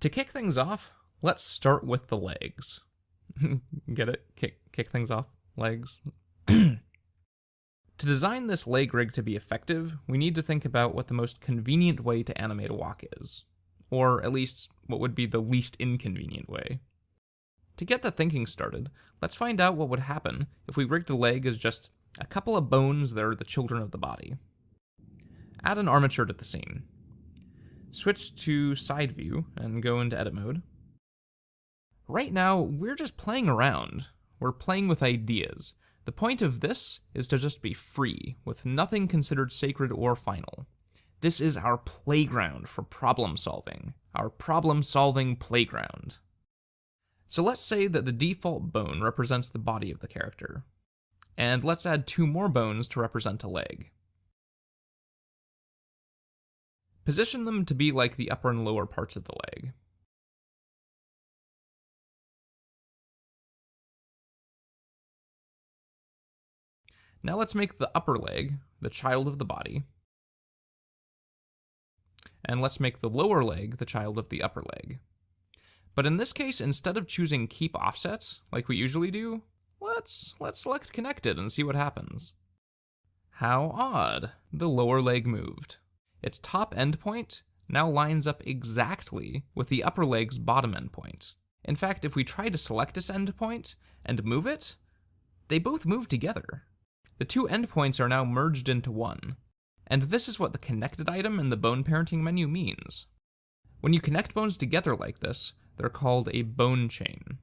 To kick things off, let's start with the legs. Get it? Kick things off? Legs? To design this leg rig to be effective, we need to think about what the most convenient way to animate a walk is. Or at least, what would be the least inconvenient way. To get the thinking started, let's find out what would happen if we rigged a leg as just a couple of bones that are the children of the body. Add an armature to the scene. Switch to side view and go into edit mode. Right now, we're just playing around. We're playing with ideas. The point of this is to just be free, with nothing considered sacred or final. This is our playground for problem solving. Our problem-solving playground. So let's say that the default bone represents the body of the character. And let's add 2 more bones to represent a leg. Position them to be like the upper and lower parts of the leg. Now let's make the upper leg the child of the body. And let's make the lower leg the child of the upper leg. But in this case, instead of choosing keep offset, like we usually do, let's select connected and see what happens. How odd. The lower leg moved. Its top endpoint now lines up exactly with the upper leg's bottom endpoint. In fact, if we try to select this endpoint and move it, they both move together. The 2 endpoints are now merged into one, and this is what the connected item in the bone parenting menu means. When you connect bones together like this, they're called a bone chain.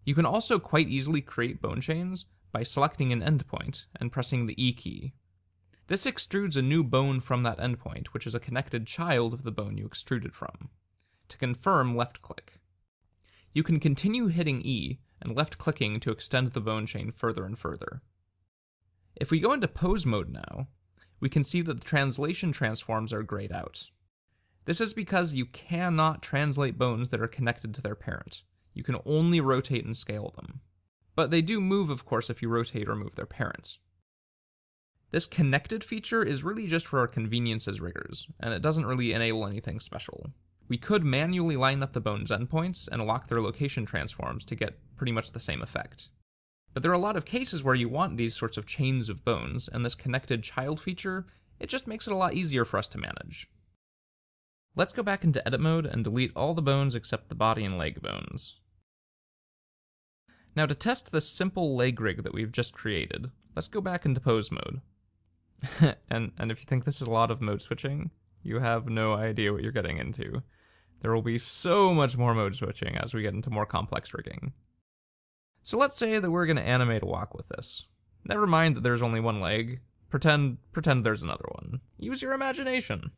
You can also quite easily create bone chains by selecting an endpoint and pressing the E key. This extrudes a new bone from that endpoint, which is a connected child of the bone you extruded from. To confirm, left-click. You can continue hitting E and left-clicking to extend the bone chain further and further. If we go into pose mode now, we can see that the translation transforms are grayed out. This is because you cannot translate bones that are connected to their parent. You can only rotate and scale them. But they do move, of course, if you rotate or move their parent. This connected feature is really just for our convenience as riggers, and it doesn't really enable anything special. We could manually line up the bone's endpoints and lock their location transforms to get pretty much the same effect. But there are a lot of cases where you want these sorts of chains of bones, and this connected child feature, it just makes it a lot easier for us to manage. Let's go back into edit mode and delete all the bones except the body and leg bones. Now to test this simple leg rig that we've just created, let's go back into pose mode. and if you think this is a lot of mode switching, you have no idea what you're getting into. There will be so much more mode switching as we get into more complex rigging. So let's say that we're going to animate a walk with this. Never mind that there's only one leg. Pretend there's another one. Use your imagination.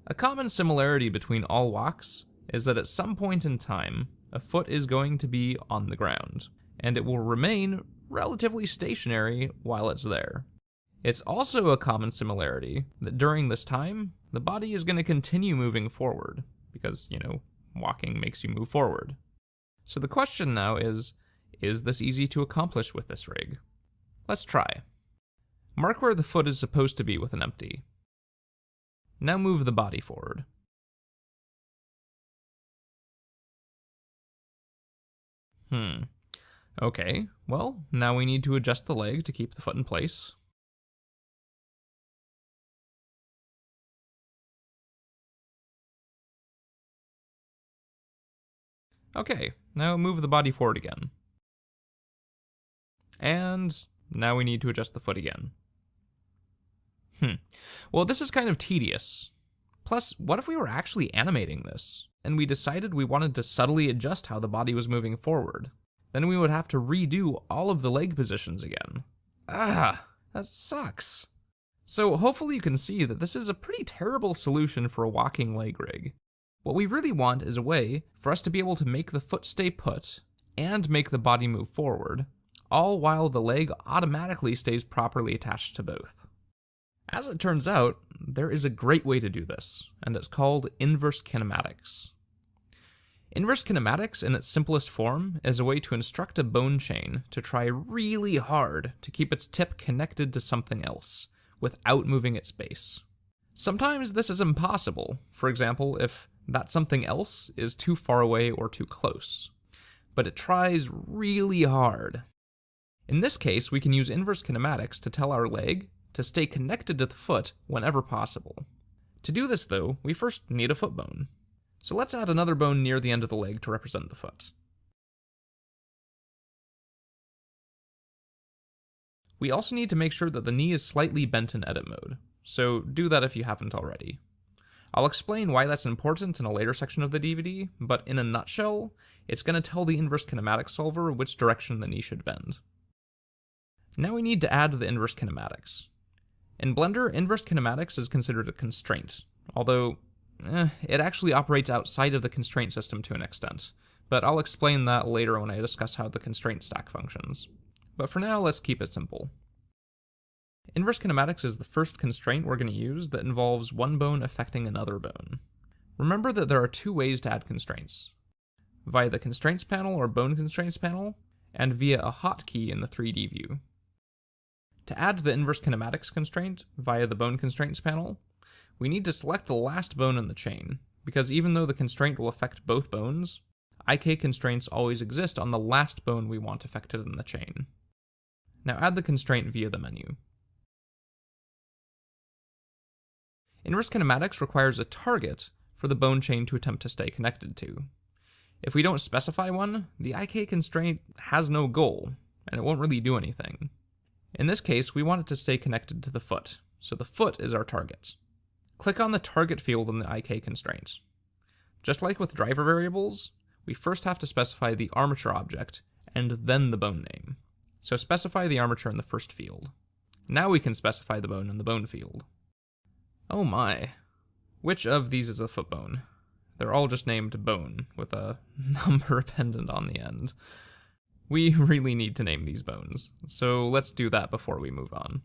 A common similarity between all walks is that at some point in time, a foot is going to be on the ground, and it will remain relatively stationary while it's there. It's also a common similarity that during this time, the body is going to continue moving forward, because, walking makes you move forward. So the question now is this easy to accomplish with this rig? Let's try. Mark where the foot is supposed to be with an empty. Now move the body forward. Okay, well, now we need to adjust the leg to keep the foot in place. Okay, now move the body forward again. And now we need to adjust the foot again. Well, this is kind of tedious. Plus, what if we were actually animating this, and we decided we wanted to subtly adjust how the body was moving forward? Then we would have to redo all of the leg positions again. That sucks. So hopefully you can see that this is a pretty terrible solution for a walking leg rig. What we really want is a way for us to be able to make the foot stay put and make the body move forward, all while the leg automatically stays properly attached to both. As it turns out, there is a great way to do this, and it's called inverse kinematics. Inverse kinematics, in its simplest form, is a way to instruct a bone chain to try really hard to keep its tip connected to something else, without moving its base. Sometimes this is impossible. For example, if That something else is too far away or too close. But it tries really hard. In this case, we can use inverse kinematics to tell our leg to stay connected to the foot whenever possible. To do this, though, we first need a foot bone. So let's add another bone near the end of the leg to represent the foot. We also need to make sure that the knee is slightly bent in edit mode, so do that if you haven't already. I'll explain why that's important in a later section of the DVD, but in a nutshell, it's going to tell the inverse kinematics solver which direction the knee should bend. Now we need to add the inverse kinematics. In Blender, inverse kinematics is considered a constraint, although it actually operates outside of the constraint system to an extent, but I'll explain that later when I discuss how the constraint stack functions. But for now, let's keep it simple. Inverse kinematics is the first constraint we're going to use that involves one bone affecting another bone. Remember that there are two ways to add constraints: via the constraints panel or bone constraints panel, and via a hotkey in the 3D view. To add the inverse kinematics constraint via the bone constraints panel, we need to select the last bone in the chain, because even though the constraint will affect both bones, IK constraints always exist on the last bone we want affected in the chain. Now add the constraint via the menu. Inverse kinematics requires a target for the bone chain to attempt to stay connected to. If we don't specify one, the IK constraint has no goal, and it won't really do anything. In this case, we want it to stay connected to the foot, so the foot is our target. Click on the target field in the IK constraint. Just like with driver variables, we first have to specify the armature object, and then the bone name. So specify the armature in the first field. Now we can specify the bone in the bone field. Oh my. Which of these is a foot bone? They're all just named bone, with a number appended on the end. We really need to name these bones, so let's do that before we move on.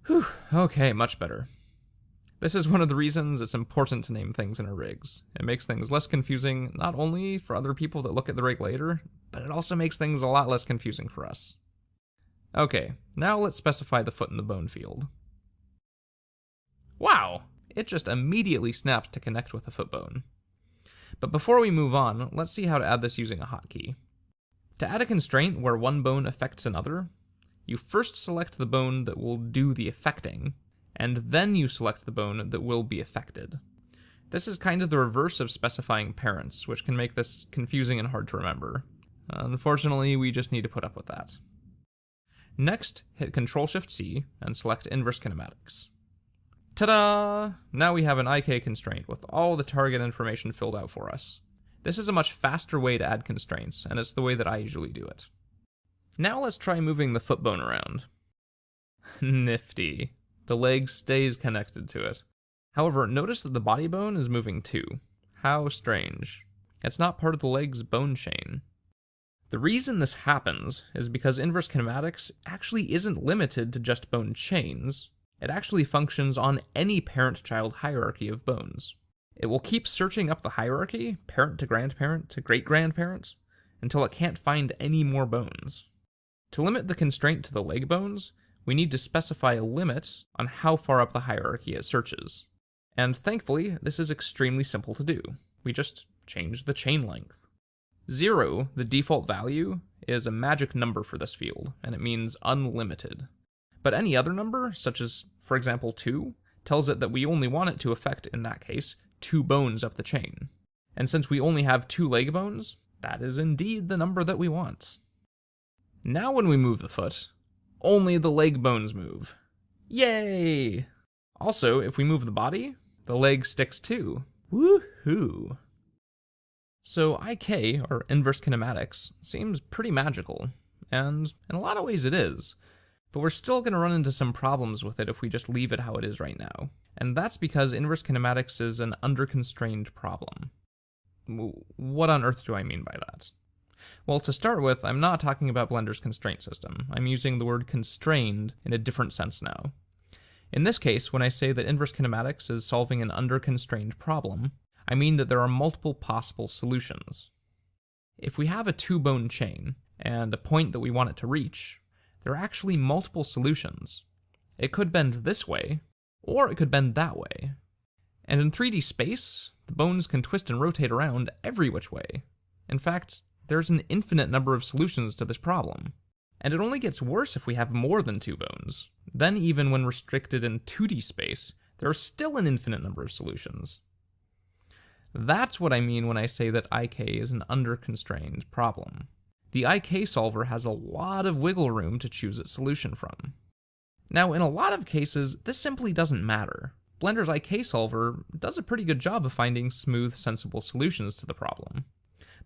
Whew, okay, much better. This is one of the reasons it's important to name things in our rigs. It makes things less confusing, not only for other people that look at the rig later, but it also makes things a lot less confusing for us. Okay, now let's specify the foot in the bone field. Wow! It just immediately snapped to connect with the foot bone. But before we move on, let's see how to add this using a hotkey. To add a constraint where one bone affects another, you first select the bone that will do the affecting, and then you select the bone that will be affected. This is kind of the reverse of specifying parents, which can make this confusing and hard to remember. Unfortunately, we just need to put up with that. Next, hit Ctrl-Shift-C and select Inverse Kinematics. Ta-da! Now we have an IK constraint with all the target information filled out for us. This is a much faster way to add constraints, and it's the way that I usually do it. Now let's try moving the foot bone around. Nifty. The leg stays connected to it. However, notice that the body bone is moving too. How strange. It's not part of the leg's bone chain. The reason this happens is because inverse kinematics actually isn't limited to just bone chains. It actually functions on any parent-child hierarchy of bones. It will keep searching up the hierarchy, parent to grandparent to great-grandparent, until it can't find any more bones. To limit the constraint to the leg bones, we need to specify a limit on how far up the hierarchy it searches. And thankfully, this is extremely simple to do. We just change the chain length. 0, the default value, is a magic number for this field, and it means unlimited. But any other number, such as, for example, 2, tells it that we only want it to affect, in that case, 2 bones of the chain. And since we only have 2 leg bones, that is indeed the number that we want. Now when we move the foot, only the leg bones move. Yay! Also, if we move the body, the leg sticks too. Woohoo! So IK, or inverse kinematics, seems pretty magical, and in a lot of ways it is. But we're still going to run into some problems with it if we just leave it how it is right now. And that's because inverse kinematics is an under-constrained problem. What on earth do I mean by that? Well, to start with, I'm not talking about Blender's constraint system. I'm using the word constrained in a different sense now. In this case, when I say that inverse kinematics is solving an under-constrained problem, I mean that there are multiple possible solutions. If we have a two-bone chain, and a point that we want it to reach, there are actually multiple solutions. It could bend this way, or it could bend that way. And in 3D space, the bones can twist and rotate around every which way. In fact, there's an infinite number of solutions to this problem. And it only gets worse if we have more than two bones. Then even when restricted in 2D space, there are still an infinite number of solutions. That's what I mean when I say that IK is an under-constrained problem. The IK solver has a lot of wiggle room to choose its solution from. Now, in a lot of cases, this simply doesn't matter. Blender's IK solver does a pretty good job of finding smooth, sensible solutions to the problem.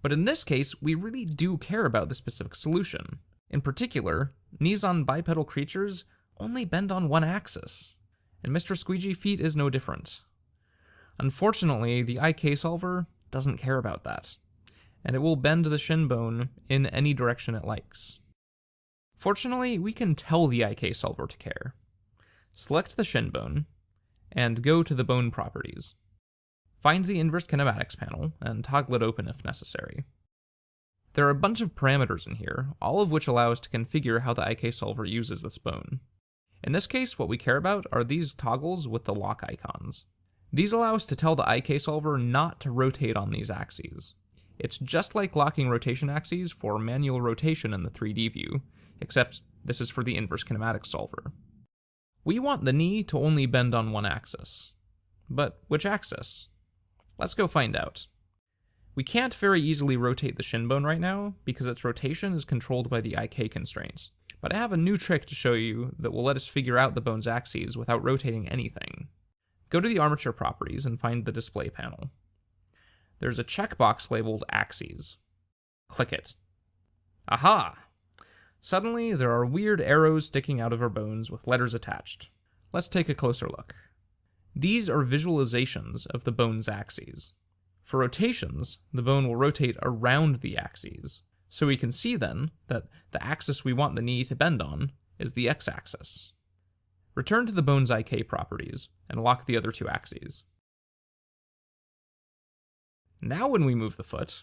But in this case, we really do care about the specific solution. In particular, knees on bipedal creatures only bend on one axis, and Mr. Squeegee Feet is no different. Unfortunately, the IK solver doesn't care about that, and it will bend the shin bone in any direction it likes. Fortunately, we can tell the IK solver to care. Select the shin bone, and go to the bone properties. Find the inverse kinematics panel, and toggle it open if necessary. There are a bunch of parameters in here, all of which allow us to configure how the IK solver uses this bone. In this case, what we care about are these toggles with the lock icons. These allow us to tell the IK solver not to rotate on these axes. It's just like locking rotation axes for manual rotation in the 3D view, except this is for the inverse kinematics solver. We want the knee to only bend on one axis. But which axis? Let's go find out. We can't very easily rotate the shin bone right now, because its rotation is controlled by the IK constraints. But I have a new trick to show you that will let us figure out the bone's axes without rotating anything. Go to the armature properties and find the display panel. There's a checkbox labeled Axes. Click it. Aha! Suddenly, there are weird arrows sticking out of our bones with letters attached. Let's take a closer look. These are visualizations of the bone's axes. For rotations, the bone will rotate around the axes, so we can see then that the axis we want the knee to bend on is the x-axis. Return to the bone's IK properties and lock the other two axes. Now when we move the foot,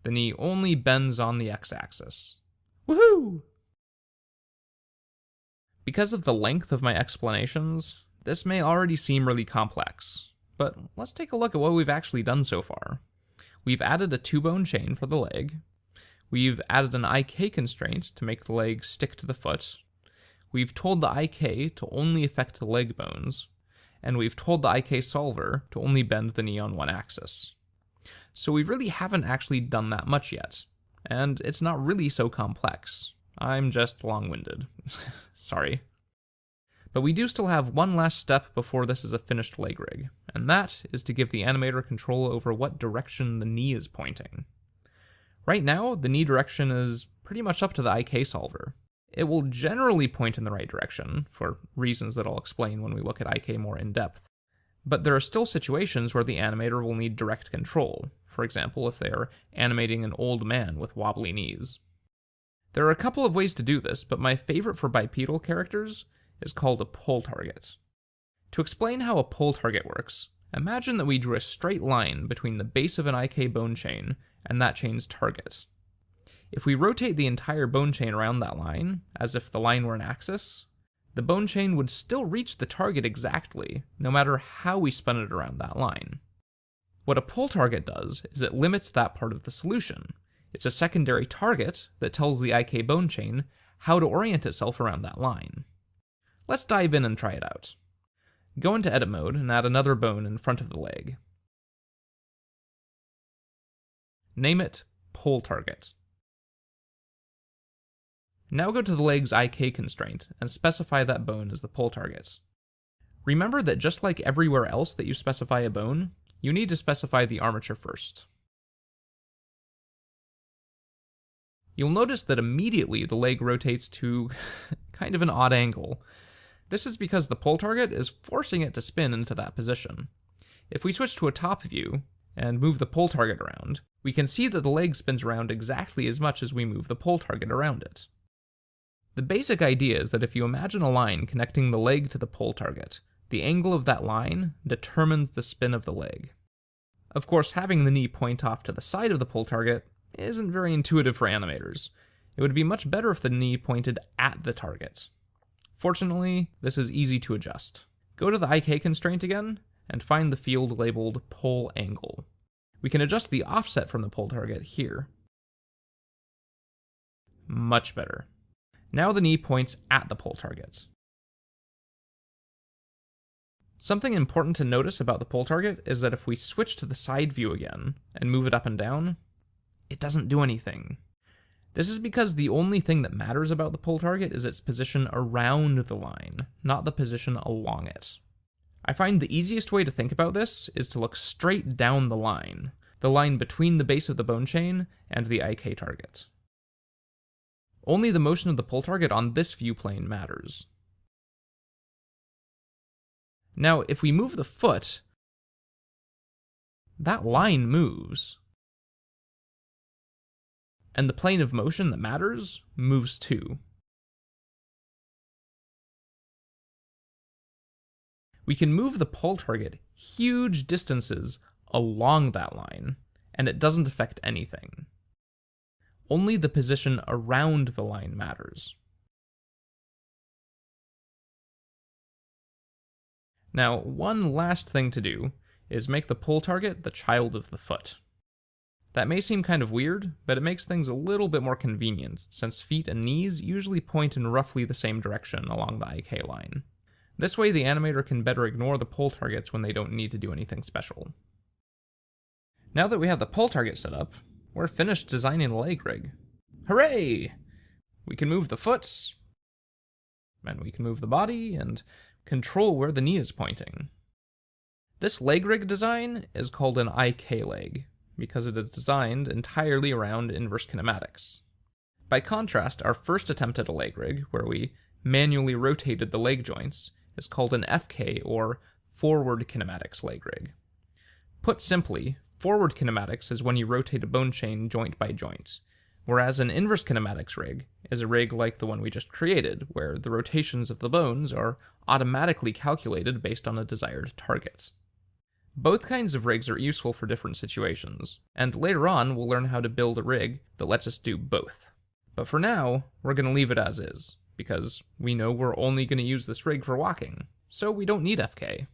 the knee only bends on the x-axis. Woohoo! Because of the length of my explanations, this may already seem really complex, but let's take a look at what we've actually done so far. We've added a two-bone chain for the leg. We've added an IK constraint to make the leg stick to the foot. We've told the IK to only affect the leg bones. And we've told the IK solver to only bend the knee on one axis. So we really haven't actually done that much yet. And it's not really so complex. I'm just long-winded. Sorry. But we do still have one last step before this is a finished leg rig, and that is to give the animator control over what direction the knee is pointing. Right now, the knee direction is pretty much up to the IK solver. It will generally point in the right direction, for reasons that I'll explain when we look at IK more in depth. But there are still situations where the animator will need direct control, for example if they are animating an old man with wobbly knees. There are a couple of ways to do this, but my favorite for bipedal characters is called a pull target. To explain how a pull target works, imagine that we drew a straight line between the base of an IK bone chain and that chain's target. If we rotate the entire bone chain around that line, as if the line were an axis, the bone chain would still reach the target exactly, no matter how we spun it around that line. What a pull target does is it limits that part of the solution. It's a secondary target that tells the IK bone chain how to orient itself around that line. Let's dive in and try it out. Go into edit mode and add another bone in front of the leg. Name it pull target. Now go to the leg's IK constraint and specify that bone as the pull target. Remember that just like everywhere else that you specify a bone, you need to specify the armature first. You'll notice that immediately the leg rotates to kind of an odd angle. This is because the pull target is forcing it to spin into that position. If we switch to a top view, and move the pole target around, we can see that the leg spins around exactly as much as we move the pole target around it. The basic idea is that if you imagine a line connecting the leg to the pole target, the angle of that line determines the spin of the leg. Of course, having the knee point off to the side of the pole target isn't very intuitive for animators. It would be much better if the knee pointed at the target. Fortunately, this is easy to adjust. Go to the IK constraint again, and find the field labeled pole angle. We can adjust the offset from the pole target here. Much better. Now the knee points at the pole target. Something important to notice about the pole target is that if we switch to the side view again and move it up and down, it doesn't do anything. This is because the only thing that matters about the pole target is its position around the line, not the position along it. I find the easiest way to think about this is to look straight down the line between the base of the bone chain and the IK target. Only the motion of the pole target on this view plane matters. Now, if we move the foot, that line moves. And the plane of motion that matters moves too. We can move the pole target huge distances along that line, and it doesn't affect anything. Only the position around the line matters. Now, one last thing to do is make the pole target the child of the foot. That may seem kind of weird, but it makes things a little bit more convenient, since feet and knees usually point in roughly the same direction along the IK line. This way the animator can better ignore the pole targets when they don't need to do anything special. Now that we have the pole target set up, we're finished designing the leg rig. Hooray! We can move the foot, and we can move the body, and control where the knee is pointing. This leg rig design is called an IK leg, because it is designed entirely around inverse kinematics. By contrast, our first attempt at a leg rig, where we manually rotated the leg joints, is called an FK, or forward kinematics leg rig. Put simply, forward kinematics is when you rotate a bone chain joint by joint, whereas an inverse kinematics rig is a rig like the one we just created, where the rotations of the bones are automatically calculated based on a desired target. Both kinds of rigs are useful for different situations, and later on we'll learn how to build a rig that lets us do both. But for now, we're going to leave it as is, because we know we're only going to use this rig for walking, so we don't need FK.